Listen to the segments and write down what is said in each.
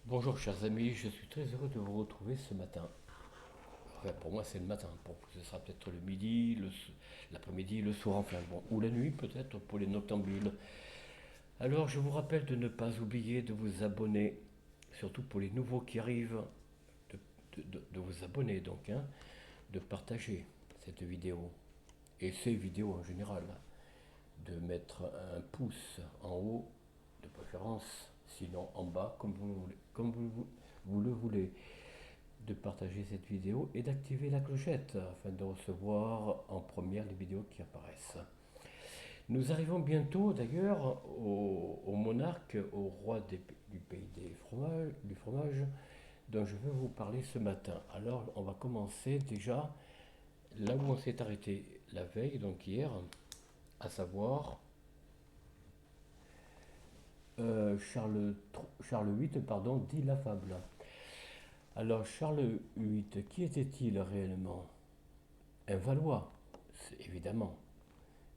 Bonjour chers amis, je suis très heureux de vous retrouver ce matin. Enfin, pour moi c'est le matin, pour vous ce sera peut-être le midi, l'après-midi, le soir, enfin bon, ou la nuit peut-être pour les noctambules. Alors je vous rappelle de ne pas oublier de vous abonner, surtout pour les nouveaux qui arrivent, de vous abonner donc, hein, de partager cette vidéo et ces vidéos en général, de mettre un pouce en haut de préférence, sinon en bas comme vous le voulez, de partager cette vidéo et d'activer la clochette afin de recevoir en première les vidéos qui apparaissent. Nous arrivons bientôt d'ailleurs au monarque, au roi du pays du fromage dont je veux vous parler ce matin. Alors on va commencer déjà là où on s'est arrêté la veille, donc hier, à savoir Charles VIII, pardon, dit la fable. Alors Charles VIII, qui était-il réellement? Un Valois, évidemment.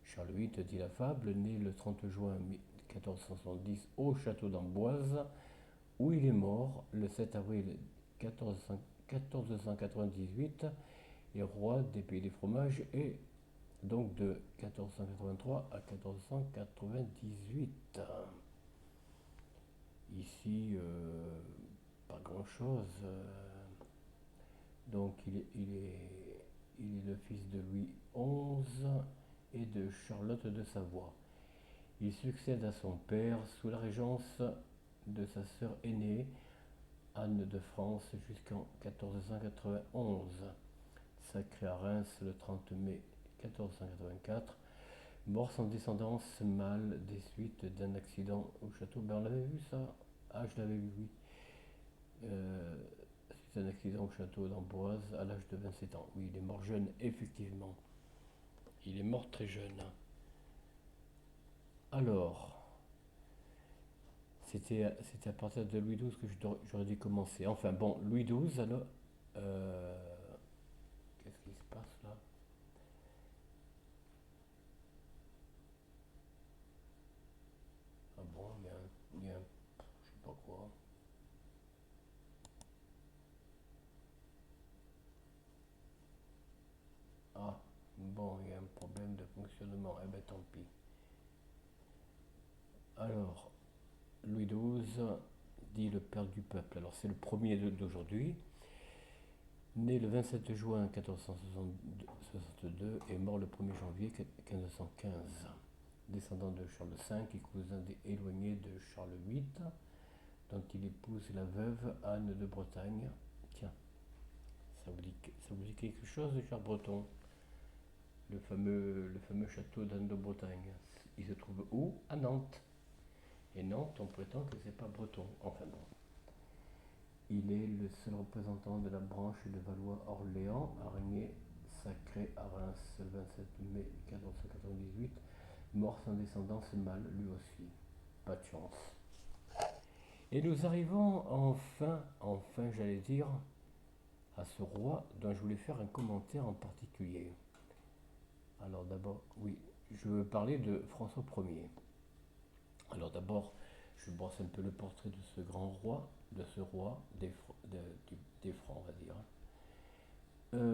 Charles VIII dit la fable, né le 30 juin 1470 au château d'Amboise, où il est mort le 7 avril 1498, et roi des pays des fromages, et donc de 1483 à 1498. Ici, pas grand-chose. Donc il est le fils de Louis XI et de Charlotte de Savoie. Il succède à son père sous la régence de sa sœur aînée, Anne de France, jusqu'en 1491. Sacré à Reims le 30 mai 1484, mort sans descendance mâle des suites d'un accident au château. Ben on l'avait vu ça. Ah, je l'avais vu, oui. Euh, c'est un accident au château d'Amboise à l'âge de 27 ans. Oui, il est mort jeune, effectivement. Il est mort très jeune. Alors, c'était à partir de Louis XII que j'aurais dû commencer. Enfin bon, Louis XII, alors. euh, Qu'est-ce qui se passe là? Ah bon, je sais pas quoi. Ah, bon, il y a un problème de fonctionnement. Eh ben tant pis. Alors, Louis XII dit le père du peuple. Alors c'est le premier d'aujourd'hui. Né le 27 juin 1462 et mort le 1er janvier 1515. Descendant de Charles V et cousin éloigné de Charles VIII, dont il épouse la veuve Anne de Bretagne. Tiens, ça vous dit quelque chose, Charles Breton? Le fameux château d'Anne de Bretagne. Il se trouve où? À Nantes. Et Nantes, on prétend que c'est pas breton. Enfin bon. Il est le seul représentant de la branche de Valois-Orléans à régner sacré à Reims le 27 mai 1498, mort sans descendance mâle lui aussi. Pas de chance. Et nous arrivons enfin j'allais dire, à ce roi dont je voulais faire un commentaire en particulier. Alors d'abord, oui, je veux parler de François Ier. Alors d'abord, je brosse un peu le portrait de ce grand roi, de ce roi des Francs, on va dire.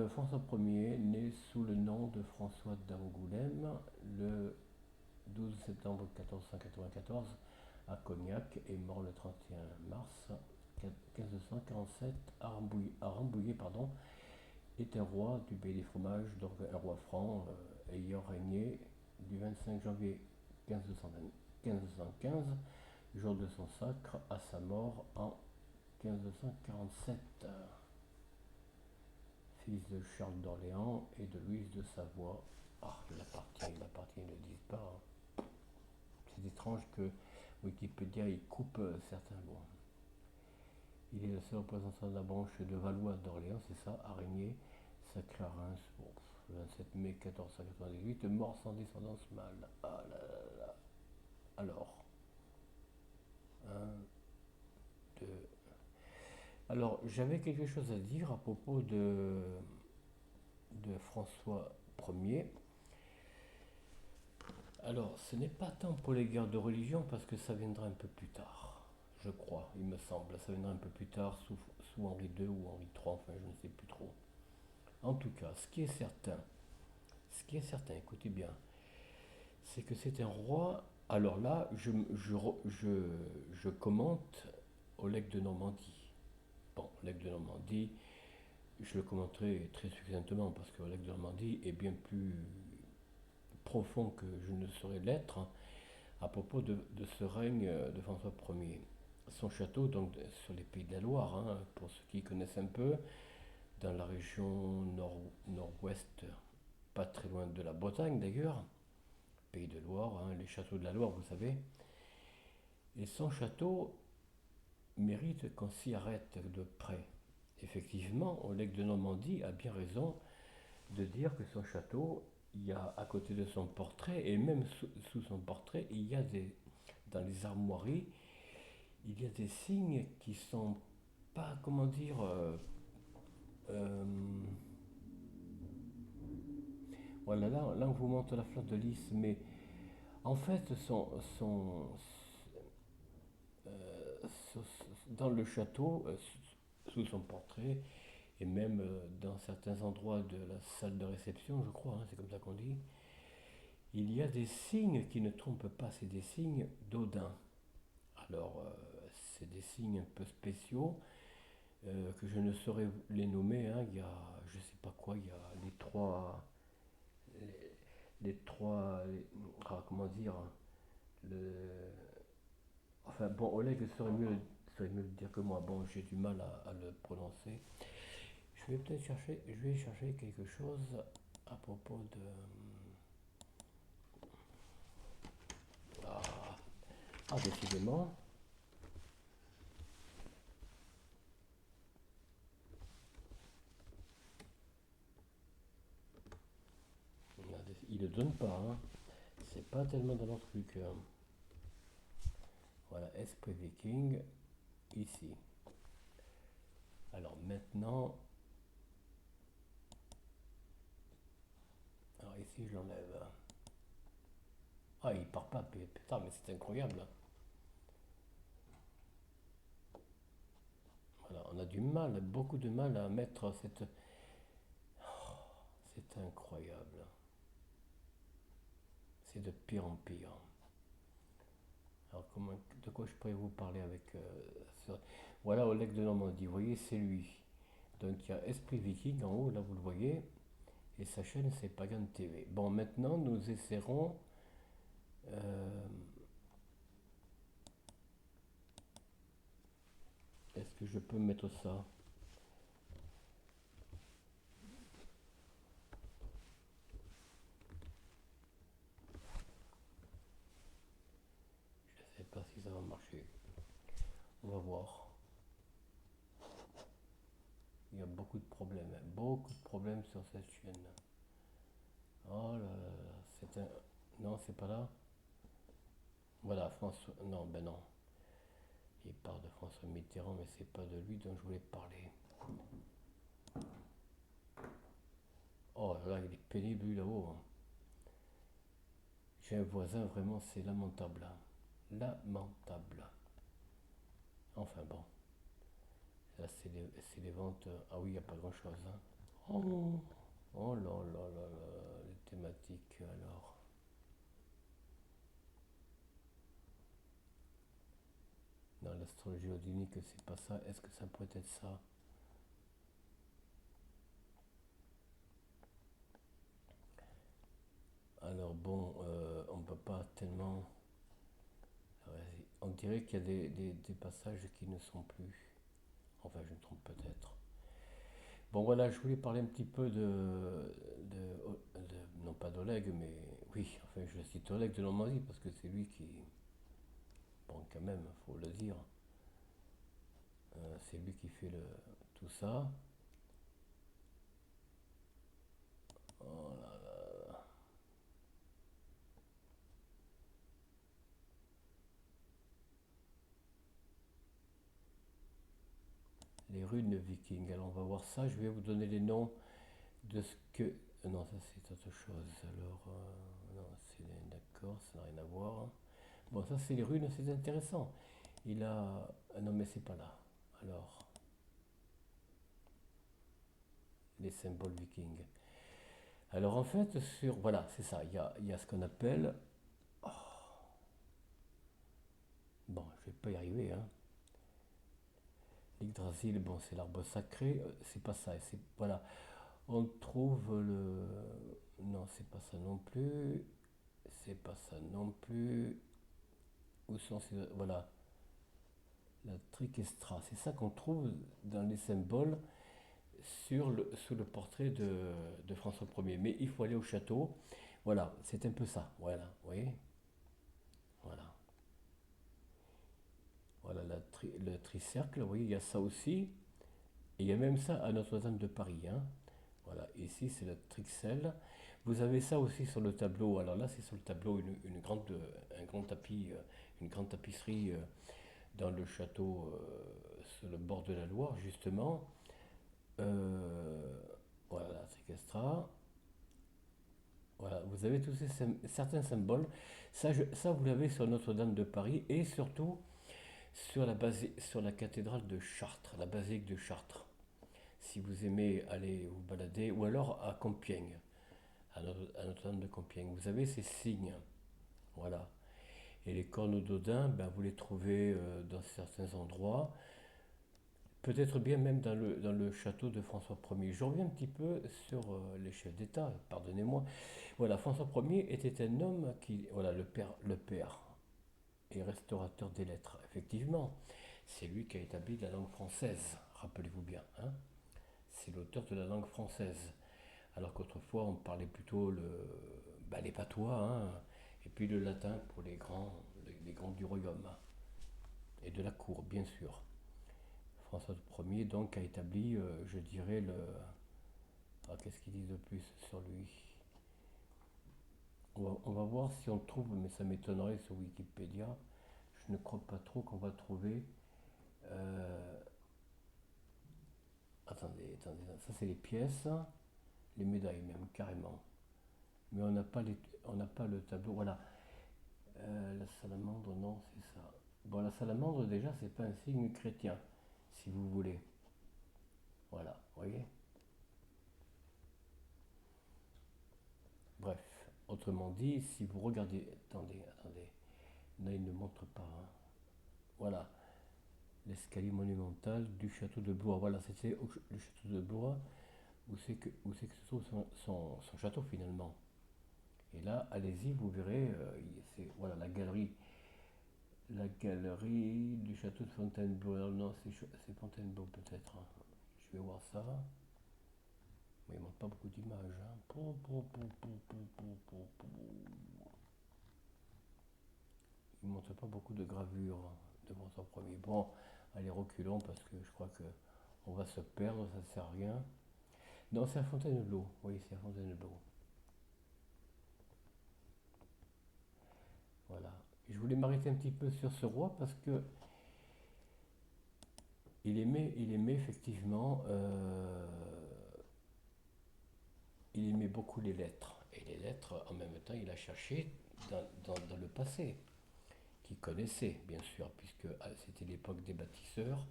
François Ier, né sous le nom de François d'Angoulême le 12 septembre 1494 à Cognac et mort le 31 mars 1547 à Rambouillet, pardon, est un roi du pays des fromages, donc un roi franc ayant régné du 25 janvier 1515, jour de son sacre, à sa mort en 1547. Fils de Charles d'Orléans et de Louise de Savoie. Ah, la partie, ils ne le disent pas, hein. C'est étrange que Wikipédia il coupe certains mots. Il est le seul représentant de la branche de Valois d'Orléans, c'est ça, araignée, sacré à Reims, bon, le 27 mai 1498, mort sans descendance mâle. Ah là là là. Alors, un, deux. Alors, j'avais quelque chose à dire à propos de François Ier. Alors, ce n'est pas tant pour les guerres de religion parce que ça viendra un peu plus tard. je crois, il me semble. Ça viendra un peu plus tard, sous Henri II ou Henri III, enfin je ne sais plus trop. En tout cas, ce qui est certain, écoutez bien, c'est que c'est un roi. Alors là, je commente Oleg de Normandie. Bon, Oleg de Normandie, je le commenterai très succinctement parce que Oleg de Normandie est bien plus profond que je ne saurais l'être, hein, à propos de ce règne de François Ier. Son château, donc sur les pays de la Loire, hein, pour ceux qui connaissent un peu, dans la région nord-ouest, pas très loin de la Bretagne d'ailleurs, pays de Loire, hein, les châteaux de la Loire, vous savez. Et son château mérite qu'on s'y arrête de près. Effectivement, Oleg de Normandie a bien raison de dire que son château, il y a à côté de son portrait, et même sous son portrait, dans les armoiries, il y a des signes qui sont pas, comment dire, euh, voilà, là on vous montre la fleur de lys, mais en fait, dans le château, sous son portrait, et même dans certains endroits de la salle de réception, je crois, hein, c'est comme ça qu'on dit, il y a des signes qui ne trompent pas, c'est des signes d'Odin. Alors, c'est des signes un peu spéciaux que je ne saurais les nommer, hein. Il y a, je sais pas quoi, il y a comment dire, le, enfin bon, Oleg saurait mieux le dire que moi. Bon, j'ai du mal à le prononcer. Je vais chercher quelque chose à propos de. Ah, décidément. Il ne donne pas, hein. C'est pas tellement dans leur truc, hein. Voilà, Esprit Viking, ici. Alors maintenant. Alors ici, je l'enlève. Ah, il part pas, putain, mais c'est incroyable. Voilà, on a du mal, beaucoup de mal à mettre cette. C'est incroyable. C'est de pire en pire. Alors, de quoi je pourrais vous parler avec Voilà, Oleg de Normandie, vous voyez, c'est lui. Donc, il y a Esprit Viking en haut, là, vous le voyez. Et sa chaîne, c'est Pagan TV. Bon, maintenant, nous essaierons. euh, Est-ce que je peux mettre ça? Je ne sais pas si ça va marcher. On va voir. Il y a beaucoup de problèmes sur cette chaîne. Oh là là, c'est un. Non, c'est pas là. Voilà, François. Non, ben non. Il parle de François Mitterrand, mais c'est pas de lui dont je voulais parler. Oh là, il est pénible lui là-haut, hein. J'ai un voisin, vraiment, c'est lamentable, hein. Lamentable. Enfin bon, là c'est les ventes. Ah oui, il n'y a pas grand-chose, hein. Oh, oh là là là là, les thématiques alors. Dans l'astrologie odinique, c'est pas ça. Est-ce que ça pourrait être ça? Alors bon, on peut pas tellement. Ouais, on dirait qu'il y a des passages qui ne sont plus. Enfin, je me trompe peut-être. Bon voilà, je voulais parler un petit peu non pas d'Oleg, mais oui, enfin je cite Oleg de Normandie parce que c'est lui qui, bon quand même, faut le dire, c'est lui qui fait tout ça. Oh là là. Les runes vikings, alors on va voir ça, je vais vous donner les noms de ce que. Non, ça c'est autre chose, alors, non, d'accord, ça n'a rien à voir. Bon, ça c'est les runes, c'est intéressant. Il a... ah non, mais c'est pas là. Alors, les symboles vikings. Alors en fait, voilà, c'est ça. Il y a ce qu'on appelle... Bon, je vais pas y arriver, hein. L'Yggdrasil, bon, c'est l'arbre sacré. C'est pas ça. Voilà. On trouve le... Non, c'est pas ça non plus. C'est pas ça non plus. Où sont ces... Voilà. La triquestra. C'est ça qu'on trouve dans les symboles sous le portrait de François Ier. Mais il faut aller au château. Voilà, c'est un peu ça. Voilà, vous voyez. Voilà. Voilà le tricercle. Vous voyez, il y a ça aussi. Et il y a même ça à Notre-Dame de Paris, hein. Voilà, ici c'est la Trixelle. Vous avez ça aussi sur le tableau. Alors là, c'est sur le tableau un grand tapis, une grande tapisserie dans le château sur le bord de la Loire, justement. Euh, voilà, la Triquestra. Voilà, vous avez tous certains symboles. Ça, vous l'avez sur Notre-Dame de Paris et surtout sur la cathédrale de Chartres, la basilique de Chartres. Si vous aimez aller vous balader, ou alors à Compiègne, à Notre-Dame de Compiègne, vous avez ces signes. Voilà. Et les cornes d'Odin, ben, vous les trouvez dans certains endroits, peut-être bien même dans le château de François Ier. Je reviens un petit peu sur les chefs d'État, pardonnez-moi. Voilà, François Ier était un homme qui, voilà, le père et restaurateur des lettres. Effectivement, c'est lui qui a établi la langue française, rappelez-vous bien, hein. C'est l'auteur de la langue française. Alors qu'autrefois, on parlait plutôt les patois, hein, et puis le latin pour les grands du royaume, et de la cour, bien sûr. François Ier, donc, a établi, je dirais, le... Ah, qu'est-ce qu'ils disent de plus sur lui? On va voir si on trouve, mais ça m'étonnerait sur Wikipédia. Je ne crois pas trop qu'on va trouver... euh, attendez, ça c'est les pièces, les médailles même, carrément. Mais on n'a pas le tableau. Voilà. La salamandre, non, c'est ça. Bon, la salamandre, déjà, c'est pas un signe chrétien, si vous voulez. Voilà, vous voyez. Bref, autrement dit, si vous regardez... Attendez. Là, il ne montre pas, hein. Voilà, l'escalier monumental du château de Blois. Voilà, c'était le château de Blois, où c'est que se trouve son château, finalement. Et là, allez-y, vous verrez, c'est voilà la galerie du château de Fontainebleau. Non, c'est Fontainebleau peut-être, hein. Je vais voir ça. Mais il ne manque pas beaucoup d'images, hein. Il ne montre pas beaucoup de gravures de François Ier. Bon, allez, reculons parce que je crois que on va se perdre, ça ne sert à rien. Non, c'est à Fontainebleau. Oui, c'est à Fontainebleau. Voilà. Je voulais m'arrêter un petit peu sur ce roi parce que il aimait effectivement, il aimait beaucoup les lettres. Et les lettres, en même temps, il a cherché dans le passé, qu'il connaissait, bien sûr, puisque c'était l'époque des bâtisseurs,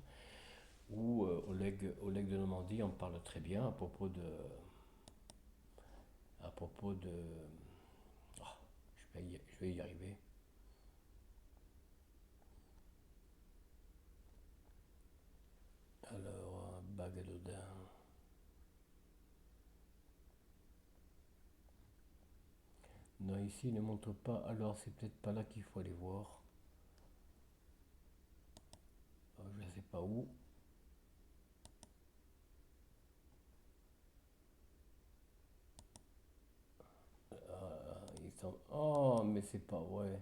où Oleg de Normandie en parle très bien à propos de. Ah, je vais y arriver. Alors, Bagadodin. Non, ici, il ne montre pas. Alors, c'est peut-être pas là qu'il faut aller voir. Je ne sais pas où. Oh, mais c'est pas vrai.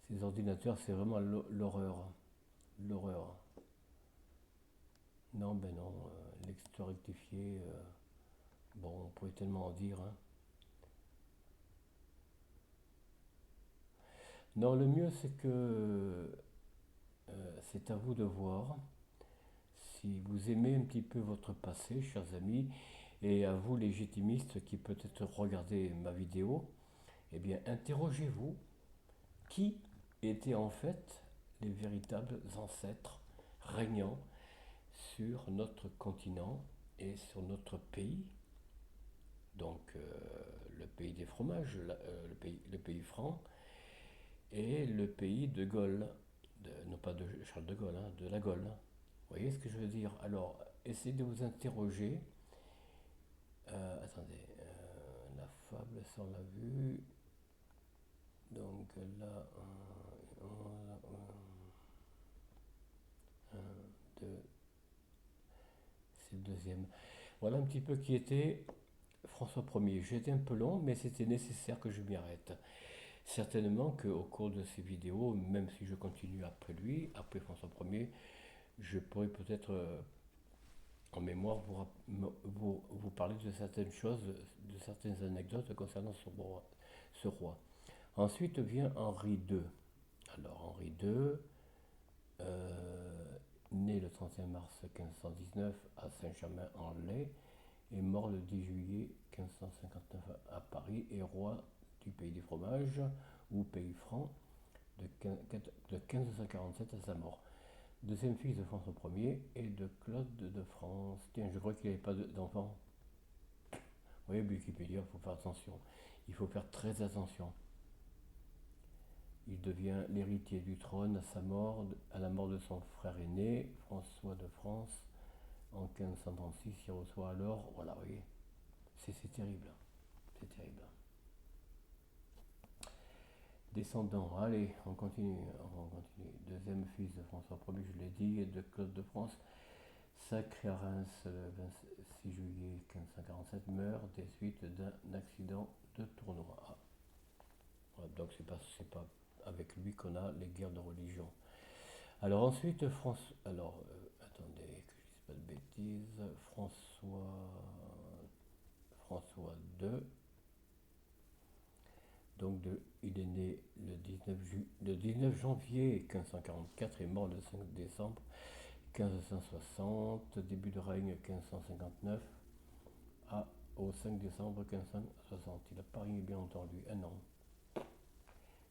Ces ordinateurs, c'est vraiment l'horreur. L'horreur. Non, ben non. Lecteur rectifié. Bon, on pourrait tellement en dire, hein. Non, le mieux, c'est que c'est à vous de voir. Si vous aimez un petit peu votre passé, chers amis, et à vous légitimistes qui peut-être regardez ma vidéo, eh bien interrogez-vous qui étaient en fait les véritables ancêtres régnant sur notre continent et sur notre pays, donc le pays des fromages, le pays franc, et le pays de Gaulle, non pas de Charles de Gaulle, hein, de la Gaule. Vous voyez ce que je veux dire? Alors, essayez de vous interroger. Attendez, la fable sur la vue. Donc là, deux, c'est le deuxième. Voilà un petit peu qui était François Ier. J'ai été un peu long, mais c'était nécessaire que je m'y arrête. Certainement qu'au cours de ces vidéos, même si je continue après lui, après François Ier, je pourrais peut-être en mémoire vous parler de certaines choses, de certaines anecdotes concernant ce roi. Ensuite vient Henri II. Alors Henri II, né le 31 mars 1519 à Saint-Germain-en-Laye, est mort le 10 juillet 1559 à Paris et roi du pays des fromages ou pays franc de 1547 à sa mort. Deuxième fils de François Ier et de Claude de France. Tiens, je crois qu'il n'avait pas d'enfant. Oui, Wikipédia, il faut faire attention. Il faut faire très attention. Il devient l'héritier du trône à la mort de son frère aîné, François de France, en 1536. Il reçoit alors, voilà, oui, c'est terrible, c'est terrible. Descendant, allez, on continue. Deuxième fils de François Ier, je l'ai dit, et de Claude de France, sacré à Reims le 26 juillet 1547, meurt des suites d'un accident de tournoi. Voilà, donc c'est pas avec lui qu'on a les guerres de religion. Alors ensuite, attendez que je dise pas de bêtises, François II. Donc il est né le 19 janvier 1544 et mort le 5 décembre 1560, début de règne 1559 au 5 décembre 1560. Il a pas régné bien entendu, un an.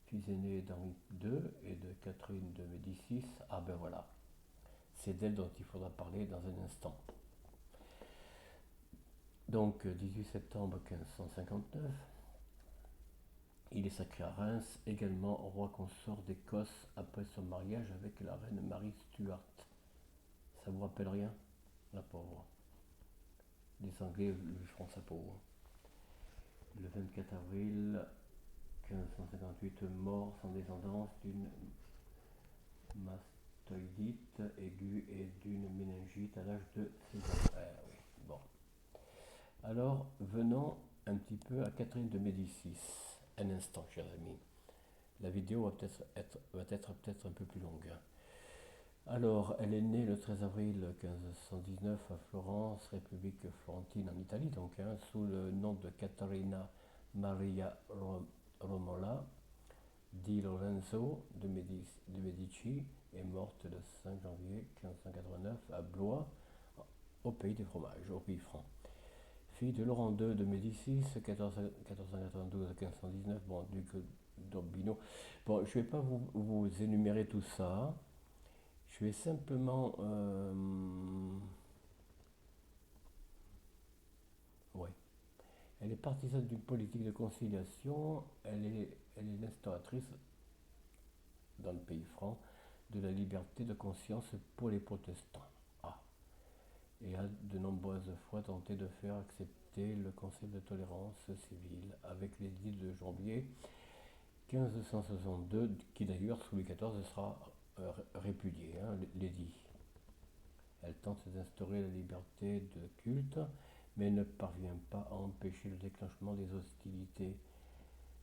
Fils aîné d'Henri II et de Catherine de Médicis. Ah ben voilà, c'est d'elle dont il faudra parler dans un instant. Donc 18 septembre 1559, il est sacré à Reims, également roi consort d'Écosse après son mariage avec la reine Marie Stuart. Ça vous rappelle rien? La pauvre. Les Anglais lui feront sa pauvre. Le 24 avril 1558, mort sans descendance d'une mastoïdite aiguë et d'une méningite à l'âge de 16 ans. Oui. Bon. Alors, venons un petit peu à Catherine de Médicis. Un instant, chers amis. La vidéo va être peut-être un peu plus longue. Alors, elle est née le 13 avril 1519 à Florence, République florentine en Italie, donc sous le nom de Caterina Maria Romola di Lorenzo de Medici, est morte le 5 janvier 1589 à Blois, au pays des fromages, au pays franc. Fille de Laurent II de Médicis, 1492 à 1519, bon, duc d'Urbino. Bon, je ne vais pas vous énumérer tout ça. Je vais simplement... ouais. Elle est partisane d'une politique de conciliation. Elle est l'instauratrice, dans le pays franc, de la liberté de conscience pour les protestants. Ah. Et a de nombreuses fois tenté de faire accepter le concept de tolérance civile avec l'édit de janvier 1562, qui d'ailleurs sous Louis XIV sera répudié, l'édit. Elle tente d'instaurer la liberté de culte, mais ne parvient pas à empêcher le déclenchement des hostilités.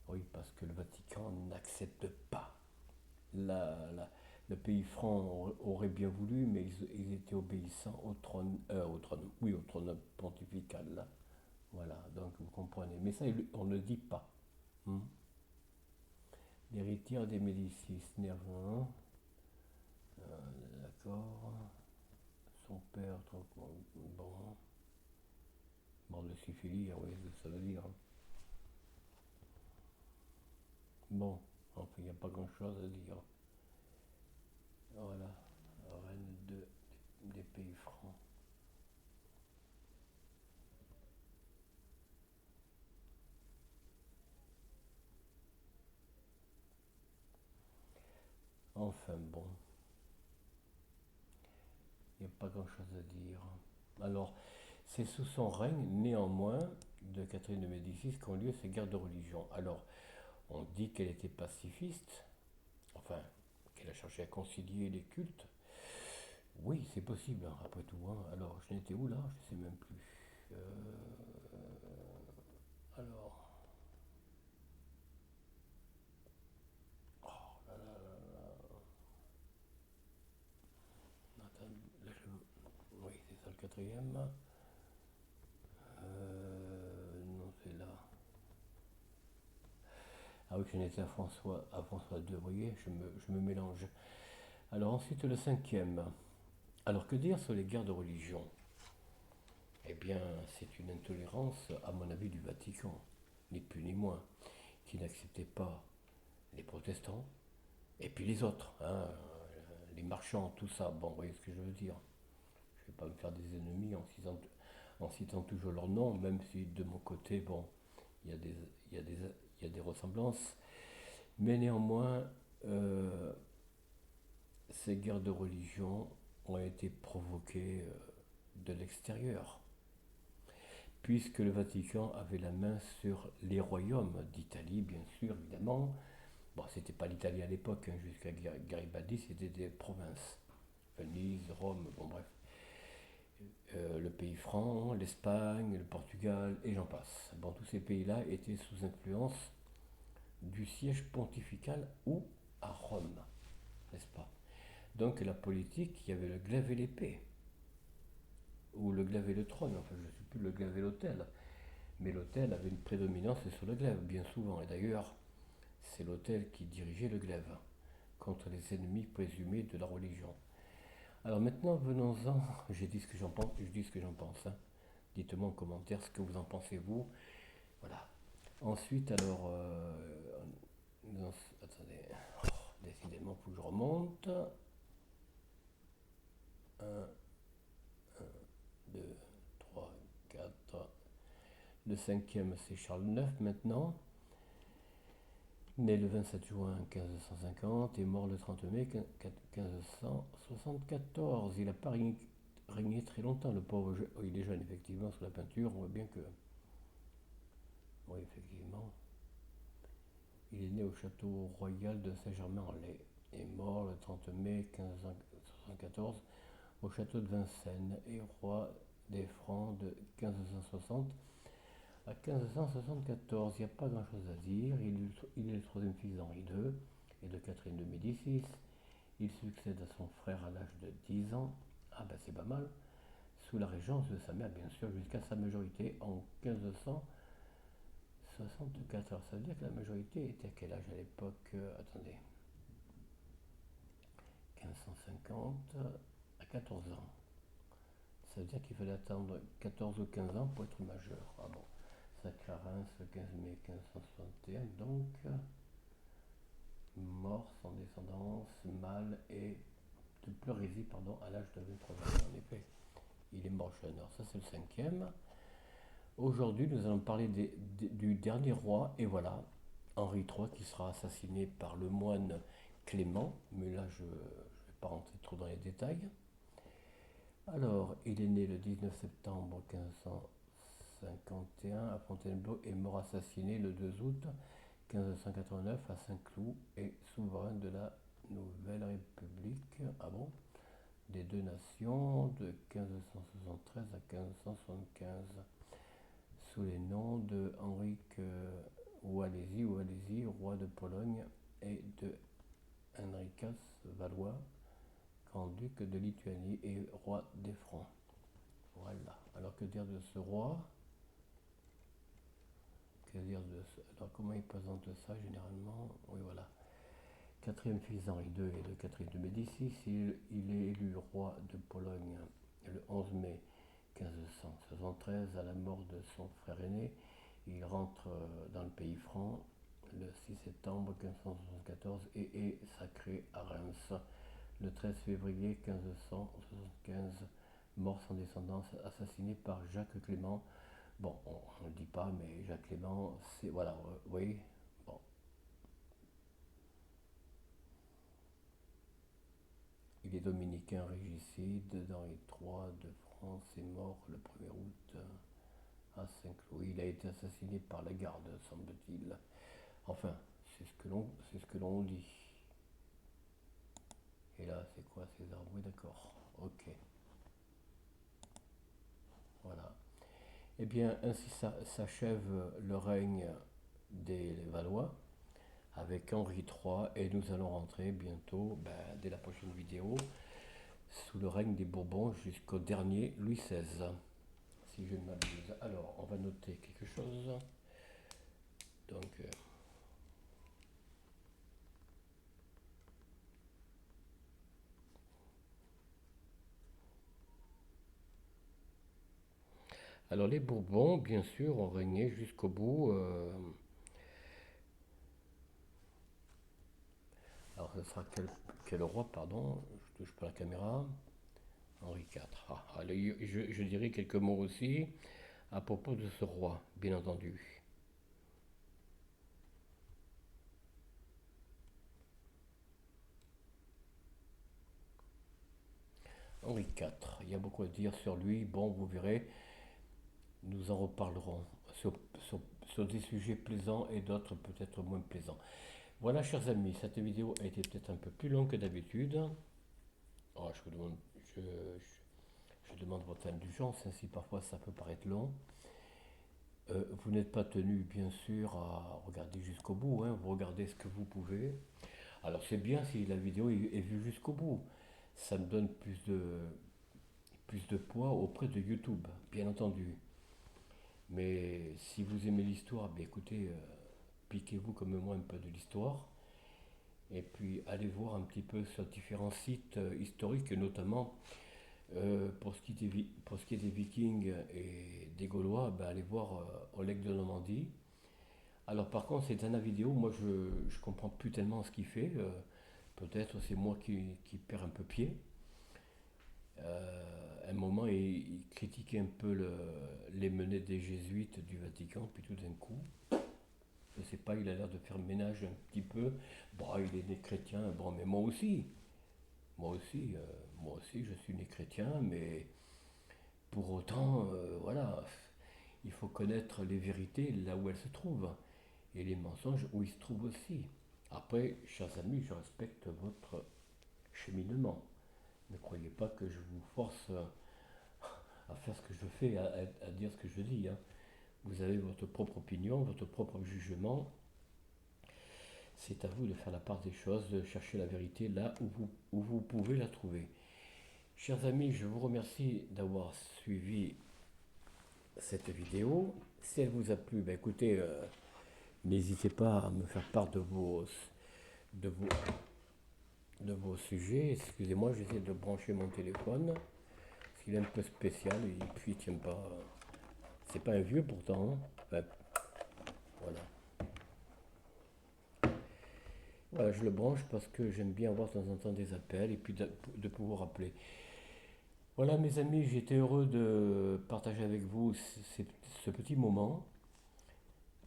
Oui, parce que le Vatican n'accepte pas. Le pays franc aurait bien voulu, mais ils étaient obéissants au trône pontifical. Là. Voilà, donc vous comprenez. Mais ça, on ne le dit pas. L'héritière des Médicis, Nervin, d'accord. Son père, bon, mort de syphilis, oui, ça veut dire. Bon, Enfin, il n'y a pas grand-chose à dire. Voilà, reine des pays francs. Enfin bon, il n'y a pas grand-chose à dire. Alors, c'est sous son règne, néanmoins, de Catherine de Médicis qu'ont lieu ces guerres de religion. Alors, on dit qu'elle était pacifiste, enfin, qu'elle a cherché à concilier les cultes. Oui, c'est possible, hein, après tout. Hein. Alors, je n'étais où là? Je ne sais même plus. Euh, alors, oh là là là là. Attends, là, oui, c'est ça le quatrième. Non, c'est là. Ah oui, j'en étais à François II, vous voyez, je me mélange. Alors ensuite le cinquième. Alors que dire sur les guerres de religion? Eh bien, c'est une intolérance, à mon avis, du Vatican, ni plus ni moins, qui n'acceptait pas les protestants, et puis les autres, hein, les marchands, tout ça. Bon, vous voyez ce que je veux dire. Je ne vais pas me faire des ennemis en citant toujours leur nom, même si de mon côté, bon, il y a des, il y a des, il y a des ressemblances. Mais néanmoins, ces guerres de religion ont été provoquées de l'extérieur, puisque le Vatican avait la main sur les royaumes d'Italie, bien sûr, évidemment. Bon, c'était pas l'Italie à l'époque, hein, jusqu'à Garibaldi, c'était des provinces. Venise, Rome, bon bref. Le pays franc, l'Espagne, le Portugal, et j'en passe. Bon, tous ces pays-là étaient sous influence du siège pontifical ou à Rome, n'est-ce pas? Donc la politique, il y avait le glaive et l'épée, ou le glaive et le trône, enfin je ne sais plus, le glaive et l'autel. Mais l'autel avait une prédominance sur le glaive, bien souvent. Et d'ailleurs, c'est l'autel qui dirigeait le glaive contre les ennemis présumés de la religion. Alors maintenant, venons-en. J'ai dit ce que j'en pense, je dis ce que j'en pense. Hein. Dites-moi en commentaire ce que vous en pensez, vous. Voilà. Ensuite, alors, attendez, oh, décidément, il faut que je remonte. 1, 2, 3, 4. Le cinquième, c'est Charles IX maintenant. Né le 27 juin 1550 et mort le 30 mai 1574. Il n'a pas régné très longtemps, le pauvre. Il est jeune, effectivement, sur la peinture. On voit bien que. Oui, effectivement. Il est né au château royal de Saint-Germain-en-Laye et mort le 30 mai 1574 au château de Vincennes et roi des Francs de 1560 à 1574. Il n'y a pas grand-chose à dire. Il est le troisième fils d'Henri II et de Catherine de Médicis. Il succède à son frère à l'âge de 10 ans. Ah ben c'est pas mal. Sous la régence de sa mère, bien sûr, jusqu'à sa majorité en 1564. Alors ça veut dire que la majorité était à quel âge à l'époque? Attendez. 1550 à 14 ans. Ça veut dire qu'il fallait attendre 14 ou 15 ans pour être majeur. Ah bon. Sacré Reims le 15 mai 1561, donc mort sans descendance, mâle et de pleurésie, pardon, à l'âge de 23 ans. En effet, il est mort jeune. Alors ça c'est le cinquième. Aujourd'hui, nous allons parler du dernier roi, et voilà, Henri III, qui sera assassiné par le moine Clément, mais là je ne vais pas rentrer trop dans les détails. Alors, il est né le 19 septembre 1551 à Fontainebleau et mort assassiné le 2 août 1589 à Saint-Cloud et souverain de la Nouvelle République, ah bon, des deux nations de 1573 à 1575 sous les noms de Henrique Walesi, roi de Pologne, et de Henricas Valois, grand-duc de Lituanie et roi des Francs. Voilà. Alors que dire de ce roi? Alors comment il présente ça généralement? Oui, voilà. Quatrième fils d'Henri II et de Catherine de Médicis, il est élu roi de Pologne le 11 mai 1573 à la mort de son frère aîné. Il rentre dans le pays franc le 6 septembre septembre 1574 et est sacré à Reims. Le 13 février 1575, mort sans descendance, assassiné par Jacques Clément. Bon, on ne le dit pas, mais Jacques Clément, c'est... Voilà, oui, bon. Il est dominicain régicide d'Henri III de France et mort le 1er août à Saint-Cloud. Il a été assassiné par la garde, semble-t-il. Enfin, c'est ce que l'on dit. Et là, c'est quoi César? Oui, d'accord. Ok. Voilà. Eh bien, ainsi s'achève le règne des Valois avec Henri III et nous allons rentrer bientôt, dès la prochaine vidéo, sous le règne des Bourbons jusqu'au dernier Louis XVI, si je ne m'abuse. Alors, on va noter quelque chose. Donc, alors les Bourbons, bien sûr, ont régné jusqu'au bout. Alors, ce sera quel roi, pardon? Je touche pas la caméra. Henri IV. Allez, je dirai quelques mots aussi à propos de ce roi, bien entendu. Henri IV, il y a beaucoup à dire sur lui. Bon, vous verrez, nous en reparlerons sur des sujets plaisants et d'autres peut-être moins plaisants. Voilà, chers amis, cette vidéo a été peut-être un peu plus longue que d'habitude. Oh, je demande votre indulgence, si parfois ça peut paraître long. Vous n'êtes pas tenu, bien sûr, à regarder jusqu'au bout, hein. Vous regardez ce que vous pouvez. Alors c'est bien si la vidéo est vue jusqu'au bout. Ça me donne plus de poids auprès de YouTube, bien entendu. Mais si vous aimez l'histoire, bien écoutez, piquez-vous comme moi un peu de l'histoire. Et puis allez voir un petit peu sur différents sites historiques, notamment pour ce qui est des Vikings et des Gaulois, allez voir Oleg de Normandie. Alors par contre, c'est un vidéo, moi je ne comprends plus tellement ce qu'il fait. Peut-être c'est moi qui perds un peu pied. À un moment, il critiquait un peu les menées des jésuites du Vatican, puis tout d'un coup, je ne sais pas, il a l'air de faire ménage un petit peu. Bon, il est né chrétien, bon, mais moi aussi, je suis né chrétien, mais pour autant, voilà, il faut connaître les vérités là où elles se trouvent, et les mensonges où ils se trouvent aussi. Après, chers amis, je respecte votre cheminement. Ne croyez pas que je vous force à faire ce que je fais, à dire ce que je dis, hein. Vous avez votre propre opinion, votre propre jugement. C'est à vous de faire la part des choses, de chercher la vérité là où vous pouvez la trouver. Chers amis, je vous remercie d'avoir suivi cette vidéo. Si elle vous a plu, écoutez, n'hésitez pas à me faire part de vos, de vos sujets. Excusez-moi, j'essaie de brancher mon téléphone. Parce qu'il est un peu spécial et puis il tient pas. C'est pas un vieux pourtant, hein. Enfin, voilà. Voilà, je le branche parce que j'aime bien avoir de temps en temps des appels et puis de pouvoir appeler. Voilà mes amis, j'étais heureux de partager avec vous ce petit moment.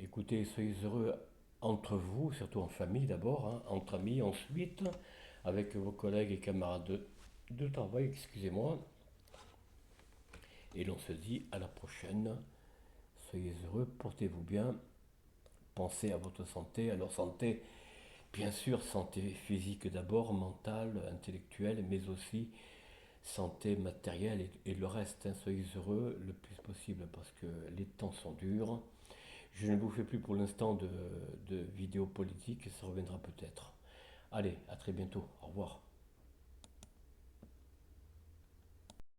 Écoutez, soyez heureux entre vous, surtout en famille d'abord, hein, entre amis ensuite, avec vos collègues et camarades de travail, excusez-moi. Et l'on se dit à la prochaine. Soyez heureux, portez-vous bien, pensez à votre santé, à leur santé, bien sûr, santé physique d'abord, mentale, intellectuelle, mais aussi santé matérielle et le reste, hein. Soyez heureux le plus possible parce que les temps sont durs. Je ne vous fais plus pour l'instant de vidéos politiques, ça reviendra peut-être. Allez, à très bientôt, au revoir.